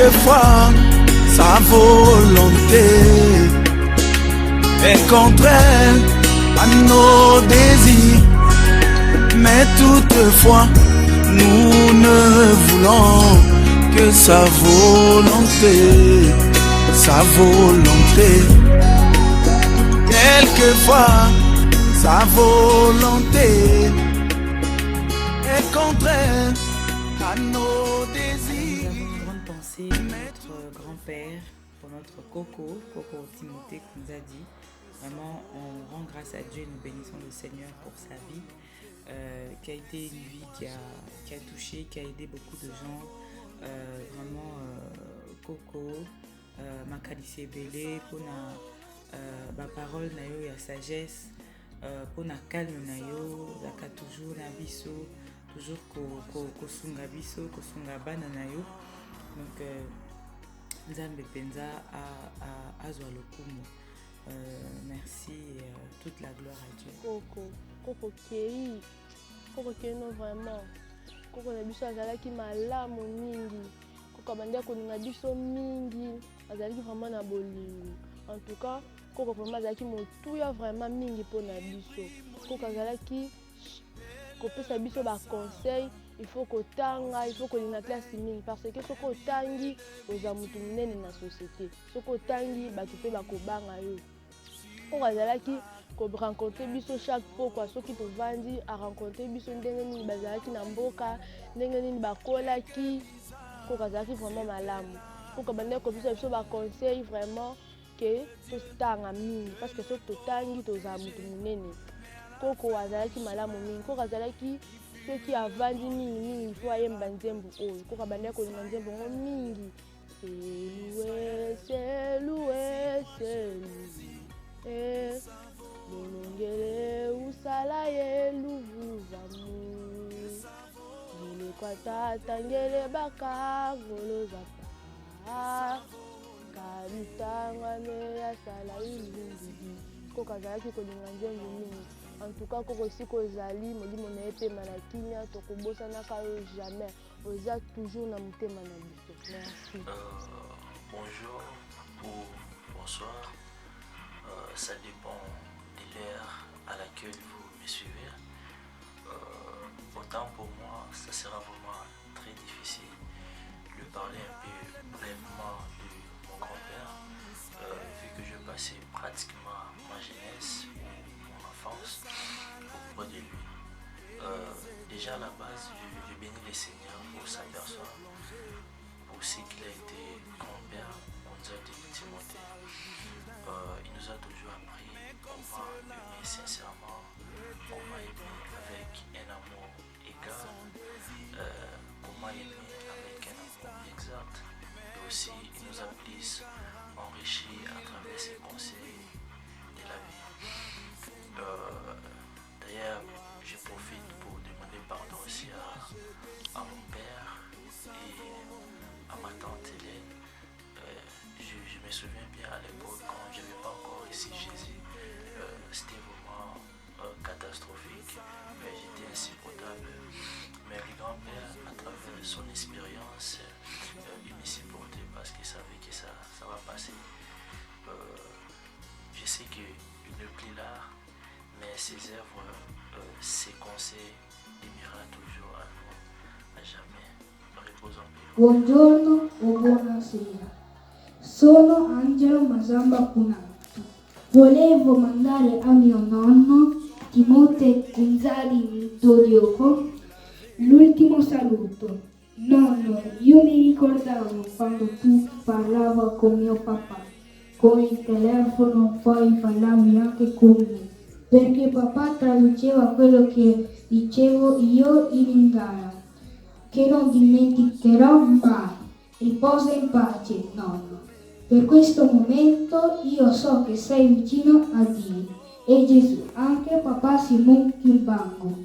Quelquefois, sa volonté est contraire à nos désirs, mais toutefois, nous ne voulons que sa volonté, sa volonté. Quelquefois, sa volonté est contraire à nos désirs. Nous avons une grande pensée pour notre grand-père, pour notre Coco Timothée qui nous a dit. Vraiment, on rend grâce à Dieu et nous bénissons le Seigneur pour sa vie, qui a été une vie qui a touché, qui a aidé beaucoup de gens. Vraiment, Coco, Makalisé Belé, pour la parole na yo ya sagesse, pour la calme na yo, zaka toujours na biso, toujours kosunga biso, kosunga bana na yo. Donc, Nzambe penza azwa lokumu. Merci et toute la gloire à Dieu. Coco kei non vraiment. Coco na biso azalaki malamu mingi. Coco bandia koninga biso mingi. Azalaki vraiment na bolingo. En tout cas, Coco vraiment azalaki motuya vraiment mingi pour na biso. Coco azalaki kopesa biso ba conseil. Il faut kotanga, il faut kolinga classe mingi parce que soko otangi oza mutu munene na société. Soko otangi batu pe bakobanga yo. Coco azalaki ko rencontrer biso chaque fois soki tovandi a rencontrer biso ndenge nini bazalaki na mboka, ndenge nini bakolaki. Coco azalaki vraiment malamu. Coco bande ko biso ba conseil vraiment que tostanga mingi parce que soki totangi toza mutu munene. Coco azalaki malamu mingi. Coco azalaki soki avandi mingi il faut ayemba nzembo oyo. Coco bande ko linga nzembo mingi. Bolongele usala yeluvuzamu Nile kwa tata ngele baka ngoloza pa Kabitangane ya sala iluvuzi Coco azalaki kolinga nzembo mingi. En tout cas, Coco si kozali molimo na ye pema na kimia tokobosanaka yo jamais. Oza toujours na motema na biso. Merci. Bonjour ou bonsoir. Ça dépend de l'heure à laquelle vous me suivez. Autant pour moi, ça sera vraiment très difficile de parler un peu brièvement de mon grand-père, vu que je passais pratiquement ma jeunesse ou mon enfance auprès de lui. Déjà à la base, je bénis le Seigneur pour sa personne, pour ce qu'il a été grand-père, on nous a dit Timothée. Il nous a toujours appris comment aimer sincèrement, comment aimer avec un amour égal, comment aimer avec un amour exact. Et aussi, il nous a plus enrichi à travers ses conseils de la vie. D'ailleurs, je profite pour demander pardon aussi à mon père et à ma tante Hélène. Je me souviens bien à l'époque quand je n'avais pas encore reçu Jésus, c'était vraiment catastrophique, mais j'étais insupportable. Mais le grand-père, à travers son expérience, il me supportait parce qu'il savait que ça va passer. Je sais qu'il n'est plus là, mais ses œuvres, ses conseils demeureront toujours à nous, à jamais. Repose en paix. Buongiorno o buonasera. Sono Angelo Masamba Punato. Volevo mandare a mio nonno Timoteo Gonzali Dodioco l'ultimo saluto. Nonno, io mi ricordavo quando tu parlavi con mio papà, con il telefono, poi parlavi anche con me, perché papà traduceva quello che dicevo io in Lingala, che non dimenticherò mai. Riposa in pace, nonno. Per questo momento io so che sei vicino a Dio e Gesù, anche papà Simon Kimbango.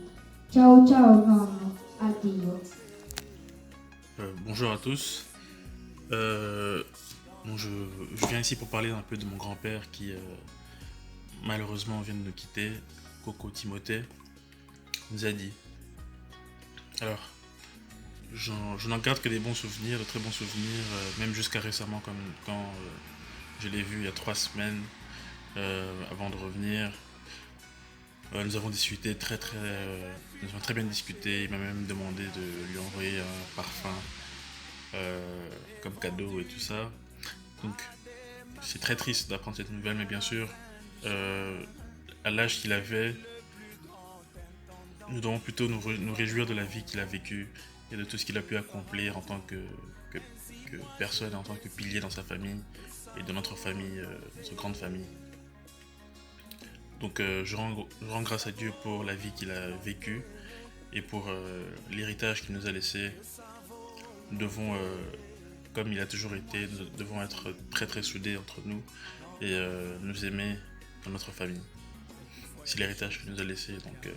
Ciao ciao nonno, addio. Bonjour à tous. Je viens ici pour parler un peu de mon grand-père qui malheureusement vient de nous quitter, Coco Timothée Nzadi. Alors, je n'en garde que des bons souvenirs, de très bons souvenirs, même jusqu'à récemment, comme quand je l'ai vu il y a 3 semaines avant de revenir. Nous avons discuté nous avons très bien discuté. Il m'a même demandé de lui envoyer un parfum comme cadeau et tout ça. Donc c'est très triste d'apprendre cette nouvelle, mais bien sûr, à l'âge qu'il avait, nous devons plutôt nous réjouir de la vie qu'il a vécue et de tout ce qu'il a pu accomplir en tant que personne, en tant que pilier dans sa famille et de notre famille, notre grande famille. Donc je rends grâce à Dieu pour la vie qu'il a vécue et pour l'héritage qu'il nous a laissé. Nous devons, comme il a toujours été, nous devons être très très soudés entre nous et nous aimer dans notre famille. C'est l'héritage qu'il nous a laissé, donc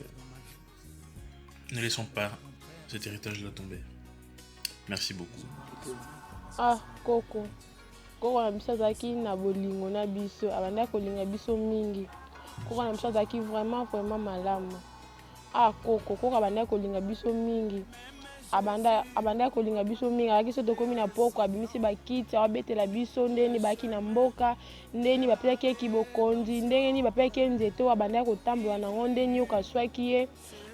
ne laissons pas cet héritage-là tomber. Merci beaucoup. Ah, Koko na biso azalaki na bolingo na biso, abanda kolinga biso mingi. Koko na biso azalaki vraiment malamu. Ah, Koko abanda kolinga biso mingi. Abanda kolinga biso mingi, azalaki so tokomi na poko, abimisi bakiti, abetela biso ndeni baki na mboka, ndeni bapesaki ye kibokonzi, ndeni bapesaki ye nzete oyo abanda kotambola nango, ndeni oyo kaswaki ye.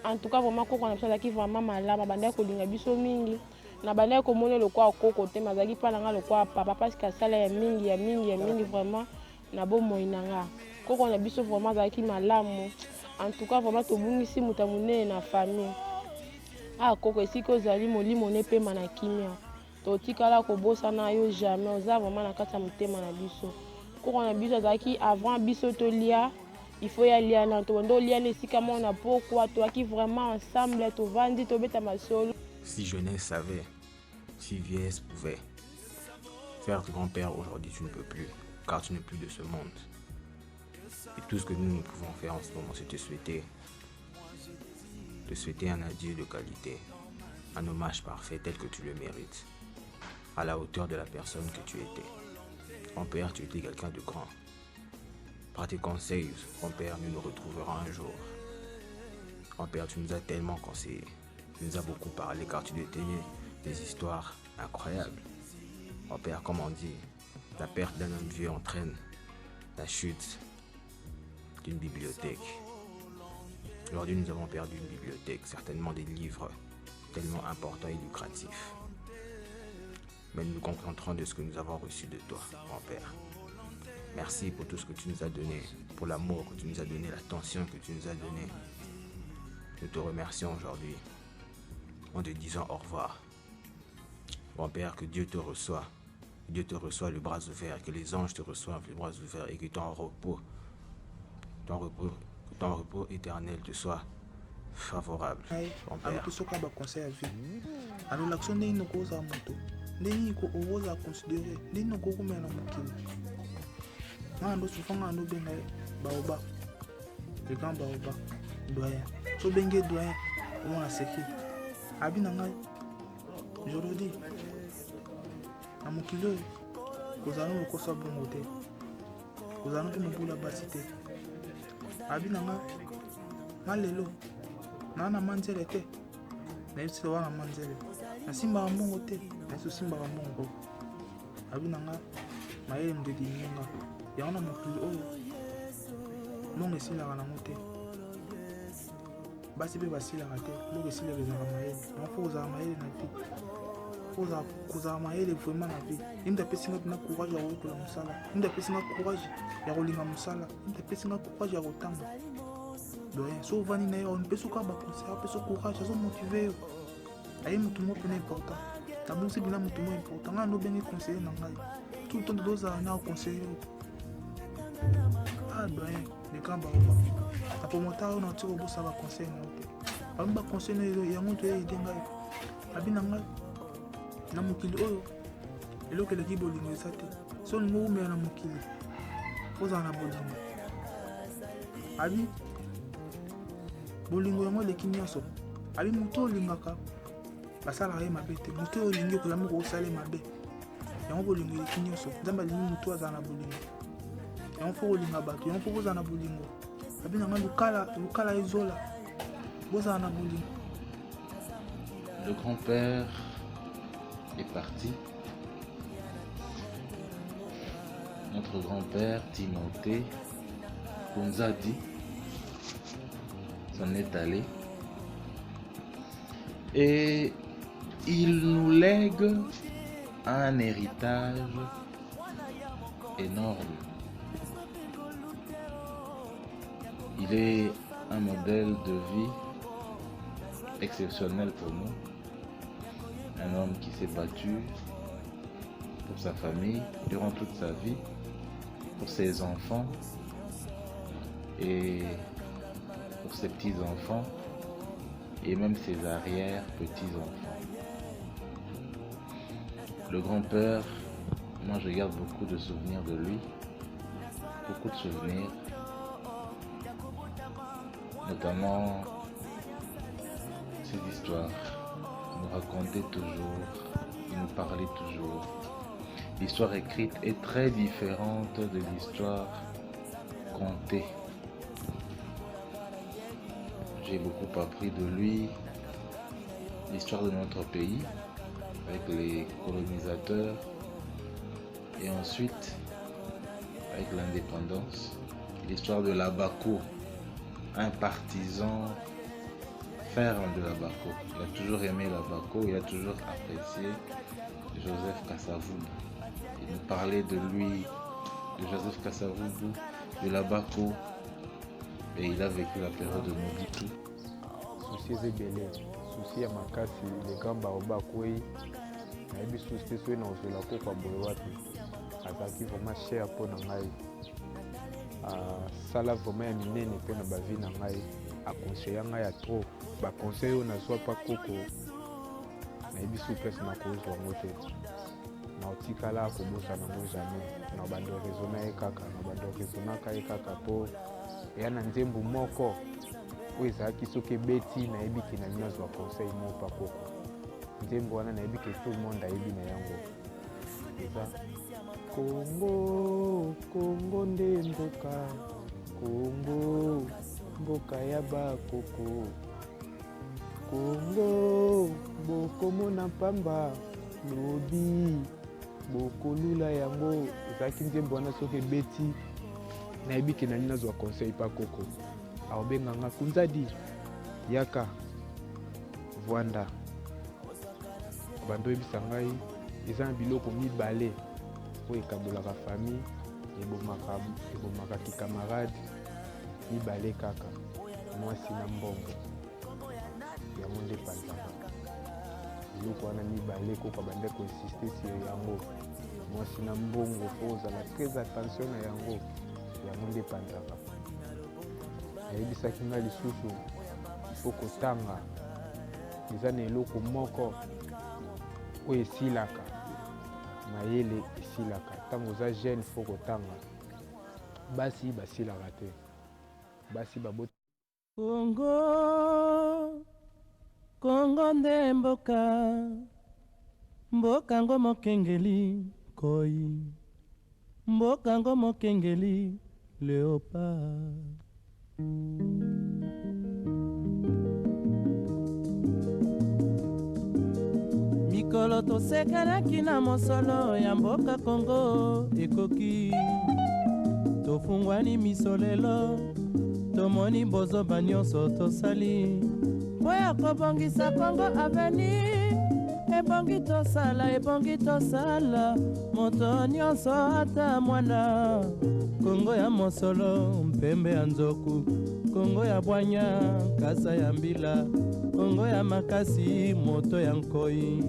En tout cas, vraiment, Koko na biso azalaki vraiment malamu, abanda kolinga biso mingi. Na banda komona lokwa Koko te, mazalaki mpa nanga lokwa papa, parce que asala ya mingi vraiment na bomoi nanga. Koko na biso vraiment azalaki malamu. En tout cas, vraiment tobungisi muta munene na famille. Ah, Koko esika ozali molimo nepema na kimia. Totikala kobosana yo jamais, oza vraiment na kati ya motema na biso. Koko na biso azalaki avant biso tolia, il faut y aller na tondo lia esika mona pourquoi toaki vraiment ensemble, tovandi tobeta masolo. Si jeunesse savait, si vieillesse pouvait, faire de grand-père aujourd'hui tu ne peux plus, car tu n'es plus de ce monde. Et tout ce que nous pouvons faire en ce moment, c'est te souhaiter un adieu de qualité, un hommage parfait tel que tu le mérites, à la hauteur de la personne que tu étais. Grand-père, tu étais quelqu'un de grand. Par tes conseils, grand-père, nous nous retrouverons un jour. Grand-père, tu nous as tellement conseillé. Tu nous as beaucoup parlé car tu détenais des histoires incroyables. Mon père, comme on dit, la perte d'un homme vieux entraîne la chute d'une bibliothèque. Aujourd'hui, nous avons perdu une bibliothèque, certainement des livres tellement importants et lucratifs. Mais nous nous contenterons de ce que nous avons reçu de toi, mon père. Merci pour tout ce que tu nous as donné, pour l'amour que tu nous as donné, l'attention que tu nous as donnée. Nous te remercions aujourd'hui en te disant au revoir. Mon Père, que Dieu te reçoive. Dieu te reçoit les bras ouverts, que les anges te reçoivent les bras ouverts et que ton repos éternel te soit favorable. Mon Père. Alors l'action n'est pas cause à moto. N'est pas cause à considérer. N'est pas cause à moto. Nando souvent nando benga baoba. Le grand baoba doyen. So benga doyen. On a séqué. Abi nanga. Je le dis. Na mokilo. Kozano lokosa bongo te. Kozano pe mobula basi te. Abi nanga. Malelo. Na manzele te. Na yebisi wana manzele. Na simba mbongo te. Na so simba mbongo. Abi nanga. Mayele mdedi nyonga. Ya wana mokili oyo. Longo esilaka nango te. Basi pe basilaka te. Longo esilaka ezaka mayele. Mpo ozala mayele na vie. Kozala mayele vraiment na vie. Imda apesinga mpena courage ya kokola mosala. Imda apesinga courage ya kolinga mosala. Imda apesinga courage ya kotanga. Doyen, so ovandi na ye onipesi oka baconseil, apesi courage, azomotive yo. Aye motu moko mpena important. Nabongisi bina motu moko important. Ngai nobenge conseiller na ngai. Tout le temps tozala na conseiller yo. Ah doyen, le grand baoba. Na promoteur oyo natie kobosa baconseil na yo te. Bami baconseil na yo yango toyede ngai. Abi na ngai na mokili oyo eloko eleki bolingo eza te. So olingo omela na mokili ozala na bolingo. Abi bolingo yango eleki nyonso. Abi moto olingaka basalaka ye mabe te. Moto oyo olingi okozala kosala ye mabe. Yango bolingo eleki nyonso. Nzambe alingi moto azala na bolingo. Yango fo kolinga bato, yango fo kozala na bolingo. Abi na ngai lukala ezola bozala na bolingo. Le grand-père est parti. Notre grand-père Timothée Kunzadi s'en est allé. Et il nous lègue un héritage énorme. Il est un modèle de vie exceptionnel pour nous. Un homme qui s'est battu pour sa famille durant toute sa vie, pour ses enfants et pour ses petits-enfants et même ses arrière-petits-enfants. Le grand-père, moi je garde beaucoup de souvenirs de lui, beaucoup de souvenirs, notamment ses histoires. Il nous racontait toujours, il nous parlait toujours. L'histoire écrite est très différente de l'histoire contée. J'ai beaucoup appris de lui, l'histoire de notre pays, avec les colonisateurs, et ensuite avec l'indépendance, l'histoire de l'Abaco, un partisan ferme de l'Abaco. Il a toujours aimé l'Abaco, il a toujours apprécié Joseph Kasavubu. Il nous parlait de lui, de Joseph Kasavubu, de l'Abaco, et il a vécu la période de Mobutu. Souci ebele, souci ya makasi, le grand baoba kwei, nayebi souci soki na ozela kokwa boye wapi, azalaki vraiment cher mpo na ngai. Asala vraiment ya minene mpe na bavi na ngai, akonseya ngai ya trop. Bakonseil oyo nazwa mpa koko, nayebi souplesse nakozwa yango te. Na otikala akobosana yango jamais, na bando raisonna ye kaka, na bando raisonnaka ye kaka mpo eya na nzembo moko oyo ezalaki soki ebeti nayebi ke na bino azwa conseil moko mpa koko. Nzembo wana nayebi ke tout le monde ayebi na yango. Eza Kongo, Kongo nde mboka, Kongo, mboka ya bakoko. Kongo, bokomona pamba, lobi, bokolula yango. Ezalaki nzembo wana soki ebeti nayebi ke na nini nazwa conseil mpa koko. Aobenganga Kunzadi, yaka, Vwanda. Bando yebisa ngai, eza na biloko mibale oyo ekabolaka famille, ebomaka kikamarade, mibale kaka, mwasi na mbongo. Yango nde panzaka. Biloko wana mibale koko bande koinsiste sur yango. Mwasi na mbongo fo ozala très attention na yango. Yango nde panzaka. Nayebisaki ngai lisusu ifo kotanga. Eza na eloko moko oyo esilaka. Mayele esilaka. Ntango oza jeune fo kotanga. Basi basilaka te. Basi baboti. Kongo, Kongo nde mboka, mboka ngo mokengeli koi, mboka ngo mokengeli léopard. Mikolo tosekelaki na mosolo ya mboka Kongo ekoki, tofungwani misolelo, tomoni bozoba nyonso tosali mpo ya kobongisa Kongo avenir. Ebongi tosala moto nyonso ata mwana. Kongo ya mosolo mpembe ya nzoku, Kongo ya bwanya kasa ya mbila, Kongo ya makasi moto ya nkoi.